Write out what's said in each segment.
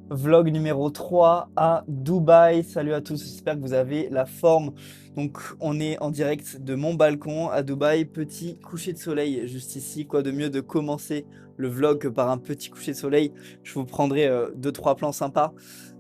Vlog numéro 3 à Dubaï. Salut à tous, j'espère que vous avez la forme. Donc on est en direct de mon balcon à Dubaï, petit coucher de soleil juste ici. Quoi de mieux de commencer le vlog que par un petit coucher de soleil. Je vous prendrai 2-3 plans sympas.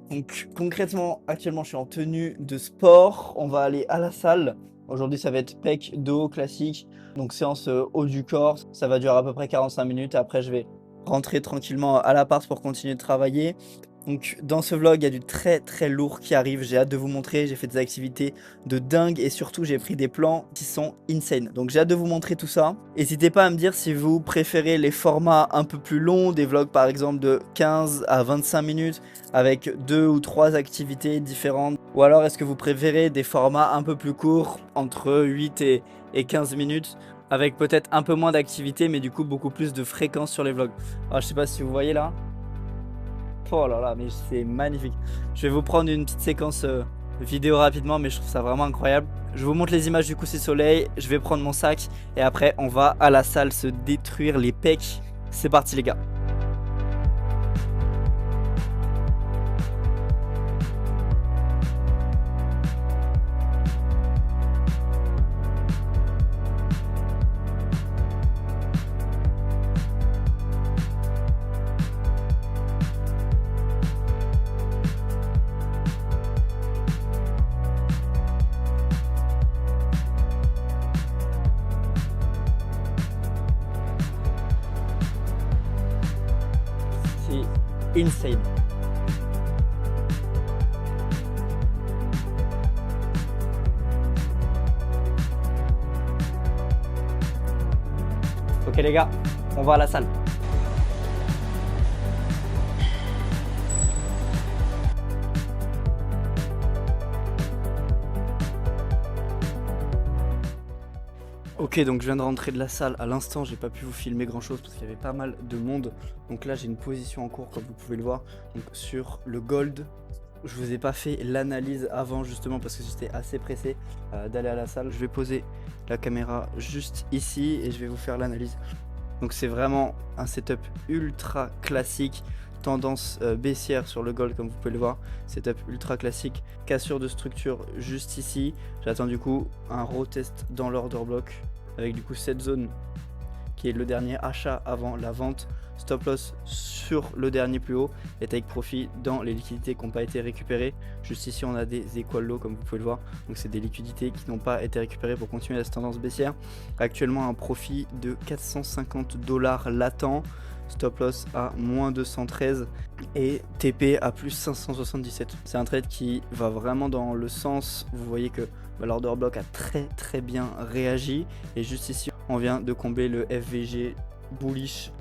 Donc concrètement, actuellement je suis en tenue de sport. On va aller à la salle. Aujourd'hui ça va être pec, dos classique. Donc séance haut du corps. Ça va durer à peu près 45 minutes. Après je vais rentrer tranquillement à l'appart pour continuer de travailler. Donc dans ce vlog, il y a du très très lourd qui arrive, j'ai hâte de vous montrer, j'ai fait des activités de dingue et surtout j'ai pris des plans qui sont insane. Donc j'ai hâte de vous montrer tout ça. N'hésitez pas à me dire si vous préférez les formats un peu plus longs, des vlogs par exemple de 15 à 25 minutes avec 2 ou 3 activités différentes. Ou alors est-ce que vous préférez des formats un peu plus courts, entre 8 et 15 minutes, avec peut-être un peu moins d'activités mais du coup beaucoup plus de fréquence sur les vlogs. Alors je sais pas si vous voyez là. Oh là là, mais c'est magnifique. Je vais vous prendre une petite séquence vidéo rapidement, mais je trouve ça vraiment incroyable. Je vous montre les images du coucher de soleil, je vais prendre mon sac et après on va à la salle se détruire les pecs. C'est parti les gars. C'est insane. Ok les gars, on va à la salle. Ok, donc je viens de rentrer de la salle à l'instant, j'ai pas pu vous filmer grand chose parce qu'il y avait pas mal de monde. Donc là j'ai une position en cours comme vous pouvez le voir, donc sur le gold. Je vous ai pas fait l'analyse avant justement parce que j'étais assez pressé d'aller à la salle. Je vais poser la caméra juste ici et je vais vous faire l'analyse. Donc c'est vraiment un setup ultra classique, tendance baissière sur le gold comme vous pouvez le voir, setup ultra classique, cassure de structure juste ici. J'attends du coup un raw test dans l'order block avec du coup cette zone qui est le dernier achat avant la vente, stop loss sur le dernier plus haut et take profit dans les liquidités qui n'ont pas été récupérées. Juste ici on a des equal low comme vous pouvez le voir, donc c'est des liquidités qui n'ont pas été récupérées pour continuer cette tendance baissière. Actuellement un profit de 450 $ latent, stop loss à moins 213 et TP à plus 577. C'est un trade qui va vraiment dans le sens, vous voyez que l'order block a très bien réagi et juste ici on vient de combler le FVG bullish,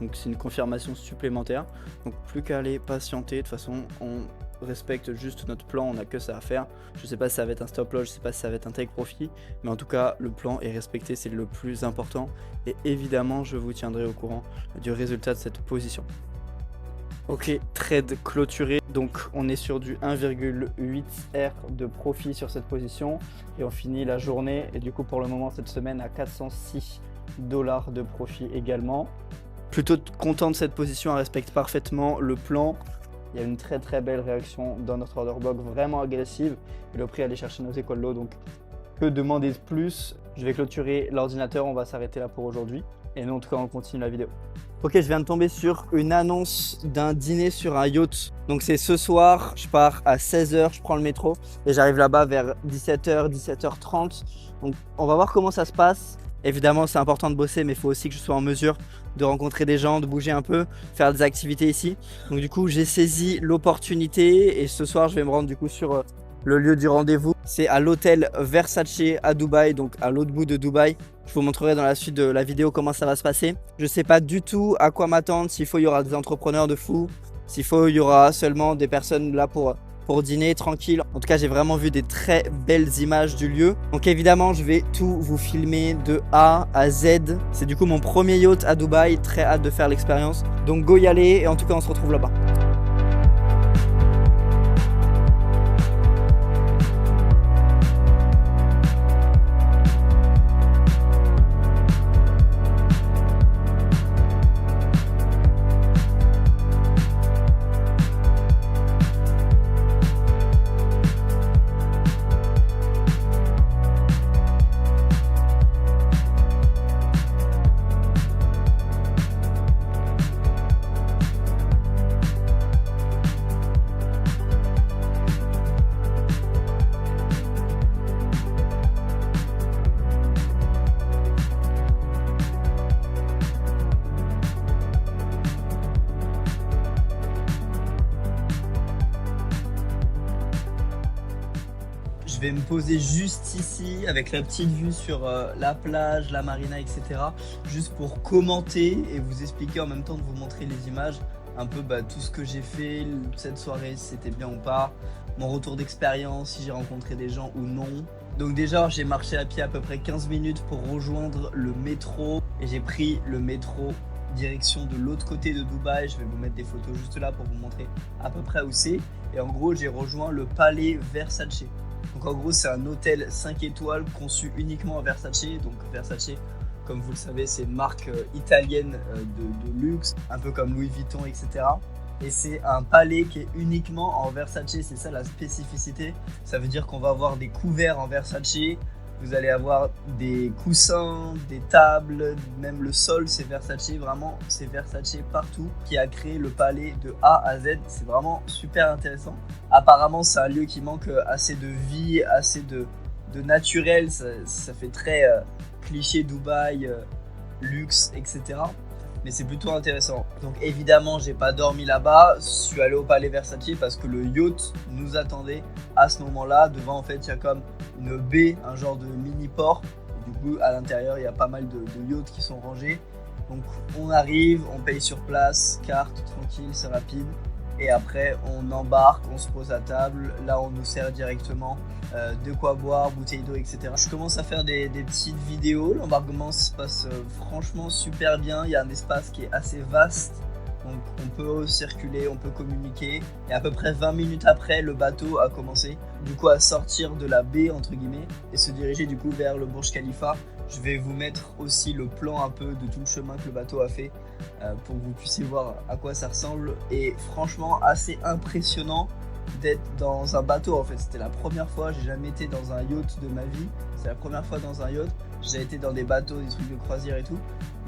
donc c'est une confirmation supplémentaire. Donc plus qu'à aller patienter, de toute façon on respecte juste notre plan, on n'a que ça à faire. Je sais pas si ça va être un stop loss, je sais pas si ça va être un take profit, mais en tout cas le plan est respecté, c'est le plus important et évidemment je vous tiendrai au courant du résultat de cette position. Ok, trade clôturé, donc on est sur du 1,8 R de profit sur cette position et on finit la journée et du coup pour le moment cette semaine à 406 $ de profit également. Plutôt content de cette position, elle respecte parfaitement le plan. Il y a une très belle réaction dans notre order block, vraiment agressive et le prix à aller chercher nos écoles low, donc que demander de plus? Je vais clôturer l'ordinateur, on va s'arrêter là pour aujourd'hui et nous en tout cas on continue la vidéo. Ok, je viens de tomber sur une annonce d'un dîner sur un yacht. Donc c'est ce soir, je pars à 16 h, je prends le métro et j'arrive là-bas vers 17 h, 17 h 30. Donc on va voir comment ça se passe. Évidemment, c'est important de bosser, mais il faut aussi que je sois en mesure de rencontrer des gens, de bouger un peu, faire des activités ici. Donc du coup, j'ai saisi l'opportunité et ce soir, je vais me rendre du coup sur le lieu du rendez-vous. C'est à l'hôtel Versace à Dubaï, donc à l'autre bout de Dubaï. Je vous montrerai dans la suite de la vidéo comment ça va se passer. Je ne sais pas du tout à quoi m'attendre, s'il faut il y aura des entrepreneurs de fous, s'il faut il y aura seulement des personnes là pour dîner tranquille. En tout cas, j'ai vraiment vu des très belles images du lieu. Donc évidemment, je vais tout vous filmer de A à Z. C'est du coup mon premier yacht à Dubaï, très hâte de faire l'expérience. Donc go y aller et en tout cas, on se retrouve là-bas. Je vais me poser juste ici avec la petite vue sur la plage, la marina, etc. Juste pour commenter et vous expliquer en même temps de vous montrer les images. Un peu tout ce que j'ai fait cette soirée, si c'était bien ou pas. Mon retour d'expérience, si j'ai rencontré des gens ou non. Donc déjà, j'ai marché à pied à peu près 15 minutes pour rejoindre le métro. Et j'ai pris le métro direction de l'autre côté de Dubaï. Je vais vous mettre des photos juste là pour vous montrer à peu près où c'est. Et en gros, j'ai rejoint le Palais Versace. Donc en gros, c'est un hôtel 5 étoiles conçu uniquement à Versace. Donc Versace, comme vous le savez, c'est une marque italienne de luxe, un peu comme Louis Vuitton, etc. Et c'est un palais qui est uniquement en Versace, c'est ça la spécificité. Ça veut dire qu'on va avoir des couverts en Versace, vous allez avoir des coussins, des tables, même le sol c'est Versace, vraiment c'est Versace partout qui a créé le palais de A à Z, c'est vraiment super intéressant. Apparemment c'est un lieu qui manque assez de vie, assez de naturel, ça fait très cliché Dubaï, luxe, etc. Mais c'est plutôt intéressant. Donc évidemment, j'ai pas dormi là-bas. Je suis allé au Palais Versace parce que le yacht nous attendait à ce moment-là. Devant, en fait, il y a comme une baie, un genre de mini-port. Du coup, à l'intérieur, il y a pas mal de yachts qui sont rangés. Donc on arrive, on paye sur place, carte, tranquille, c'est rapide. Et après, on embarque, on se pose à table. Là, on nous sert directement de quoi boire, bouteille d'eau, etc. Je commence à faire des petites vidéos. L'embarquement se passe franchement super bien. Il y a un espace qui est assez vaste. Donc, on peut circuler, on peut communiquer. Et à peu près 20 minutes après, le bateau a commencé du coup à sortir de la baie, entre guillemets, et se diriger du coup vers le Burj Khalifa. Je vais vous mettre aussi le plan un peu de tout le chemin que le bateau a fait pour que vous puissiez voir à quoi ça ressemble. Et franchement, assez impressionnant d'être dans un bateau en fait. C'était la première fois, j'ai jamais été dans un yacht de ma vie. C'est la première fois dans un yacht. J'ai été dans des bateaux, des trucs de croisière et tout.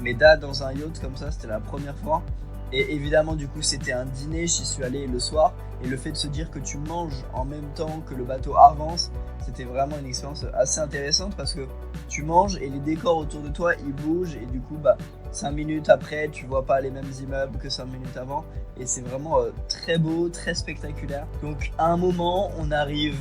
Mais là, dans un yacht comme ça, c'était la première fois. Et évidemment, du coup, c'était un dîner, j'y suis allé le soir. Et le fait de se dire que tu manges en même temps que le bateau avance, c'était vraiment une expérience assez intéressante parce que tu manges et les décors autour de toi, ils bougent. Et du coup, 5 minutes après, tu vois pas les mêmes immeubles que 5 minutes avant. Et c'est vraiment très beau, très spectaculaire. Donc, à un moment, on arrive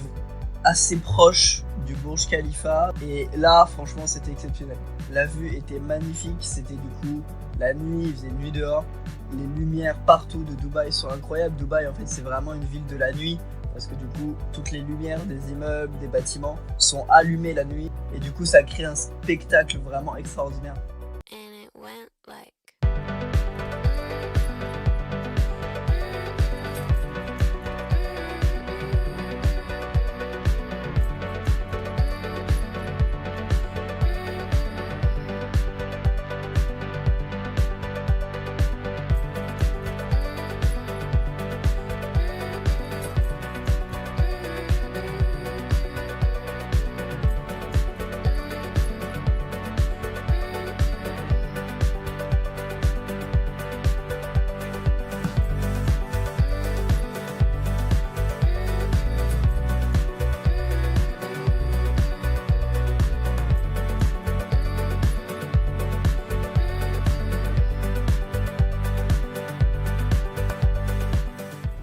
assez proche du Burj Khalifa. Et là, franchement, c'était exceptionnel. La vue était magnifique. C'était du coup la nuit, il faisait nuit dehors. Les lumières partout de Dubaï sont incroyables. Dubaï, en fait, c'est vraiment une ville de la nuit. Parce que du coup, toutes les lumières des immeubles, des bâtiments sont allumées la nuit. Et du coup, ça crée un spectacle vraiment extraordinaire. And it went like...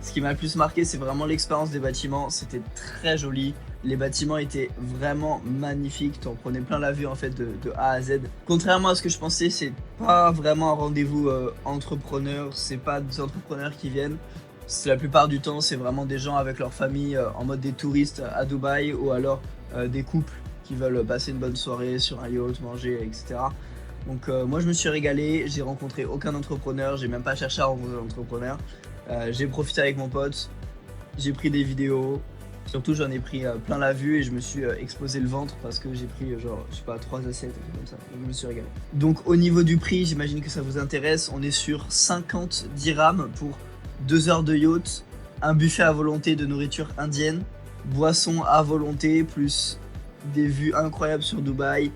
Ce qui m'a le plus marqué, c'est vraiment l'expérience des bâtiments. C'était très joli. Les bâtiments étaient vraiment magnifiques. T'en prenais plein la vue en fait de A à Z. Contrairement à ce que je pensais, c'est pas vraiment un rendez-vous entrepreneur. C'est pas des entrepreneurs qui viennent. La plupart du temps, c'est vraiment des gens avec leur famille en mode des touristes à Dubaï ou alors des couples qui veulent passer une bonne soirée sur un yacht, manger, etc. Donc moi je me suis régalé, j'ai rencontré aucun entrepreneur, j'ai même pas cherché à rencontrer un entrepreneur. J'ai profité avec mon pote, j'ai pris des vidéos, surtout j'en ai pris plein la vue et je me suis explosé le ventre parce que j'ai pris genre, je sais pas, 3 assiettes, un truc comme ça, donc je me suis régalé. Donc au niveau du prix, j'imagine que ça vous intéresse, on est sur 50 dirhams pour 2 heures de yacht, un buffet à volonté de nourriture indienne, boissons à volonté, plus des vues incroyables sur Dubaï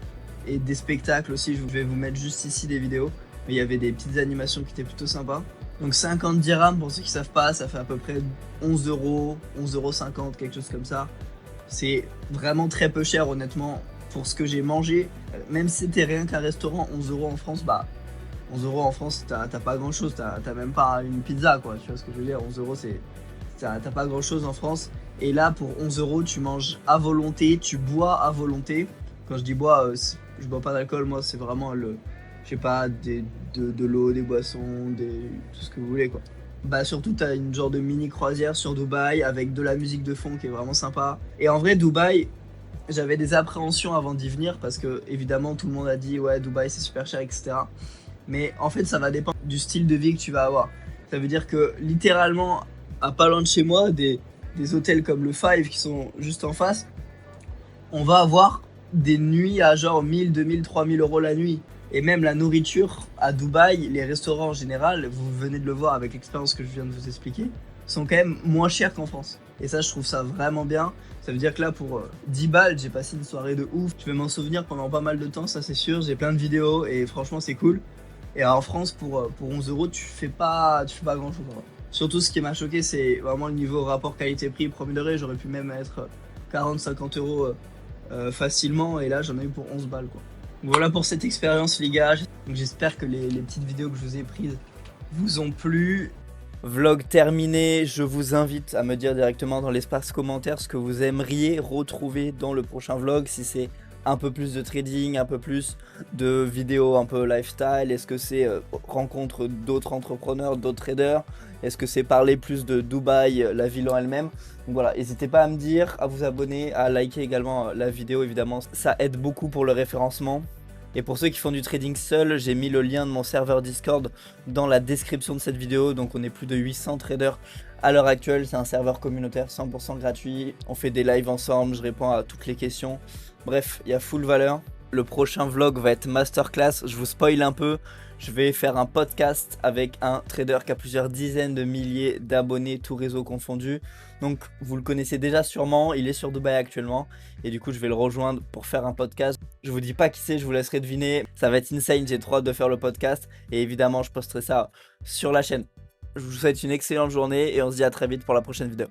et des spectacles aussi. Je vais vous mettre juste ici des vidéos, mais il y avait des petites animations qui étaient plutôt sympas. Donc 50 dirhams, pour ceux qui savent pas, ça fait à peu près 11 €, 11,50 €, quelque chose comme ça. C'est vraiment très peu cher honnêtement pour ce que j'ai mangé. Même si c'était rien qu'un restaurant, 11 € en France, 11 € en France, t'as pas grand chose, t'as même pas une pizza quoi, tu vois ce que je veux dire, 11 € t'as pas grand chose en France. Et là, pour 11 euros, tu manges à volonté, tu bois à volonté. Quand je dis bois, je bois pas d'alcool, moi, c'est vraiment je sais pas, de l'eau, des boissons, tout ce que vous voulez, quoi. Bah, surtout, t'as une genre de mini croisière sur Dubaï avec de la musique de fond qui est vraiment sympa. Et en vrai, Dubaï, j'avais des appréhensions avant d'y venir parce que, évidemment, tout le monde a dit, ouais, Dubaï, c'est super cher, etc. Mais en fait, ça va dépendre du style de vie que tu vas avoir. Ça veut dire que littéralement, à pas loin de chez moi, des hôtels comme le Five qui sont juste en face, on va avoir des nuits à genre 1000, 2000, 3000 euros la nuit. Et même la nourriture à Dubaï, les restaurants en général, vous venez de le voir avec l'expérience que je viens de vous expliquer, sont quand même moins chers qu'en France. Et ça, je trouve ça vraiment bien. Ça veut dire que là, pour 10 balles, j'ai passé une soirée de ouf. Je vais m'en souvenir pendant pas mal de temps, ça c'est sûr. J'ai plein de vidéos et franchement, c'est cool. Et en France, pour 11 euros, tu fais pas grand chose. Surtout, ce qui m'a choqué, c'est vraiment le niveau rapport qualité-prix premier degré. J'aurais pu même être 40-50 euros facilement. Et là, j'en ai eu pour 11 balles, quoi. Voilà pour cette expérience, les gars. Donc, j'espère que les petites vidéos que je vous ai prises vous ont plu. Vlog terminé, je vous invite à me dire directement dans l'espace commentaire ce que vous aimeriez retrouver dans le prochain vlog, si c'est un peu plus de trading, un peu plus de vidéos un peu lifestyle, est-ce que c'est rencontre d'autres entrepreneurs, d'autres traders, est-ce que c'est parler plus de Dubaï, la ville en elle-même. Donc voilà, n'hésitez pas à me dire, à vous abonner, à liker également la vidéo, évidemment, ça aide beaucoup pour le référencement. Et pour ceux qui font du trading seul, j'ai mis le lien de mon serveur Discord dans la description de cette vidéo. Donc on est plus de 800 traders à l'heure actuelle. C'est un serveur communautaire 100% gratuit. On fait des lives ensemble, je réponds à toutes les questions. Bref, il y a full valeur. Le prochain vlog va être masterclass. Je vous spoil un peu. Je vais faire un podcast avec un trader qui a plusieurs dizaines de milliers d'abonnés, tout réseau confondu. Donc vous le connaissez déjà sûrement, il est sur Dubaï actuellement. Et du coup je vais le rejoindre pour faire un podcast. Je vous dis pas qui c'est, je vous laisserai deviner. Ça va être insane, j'ai trop hâte de faire le podcast. Et évidemment je posterai ça sur la chaîne. Je vous souhaite une excellente journée et on se dit à très vite pour la prochaine vidéo.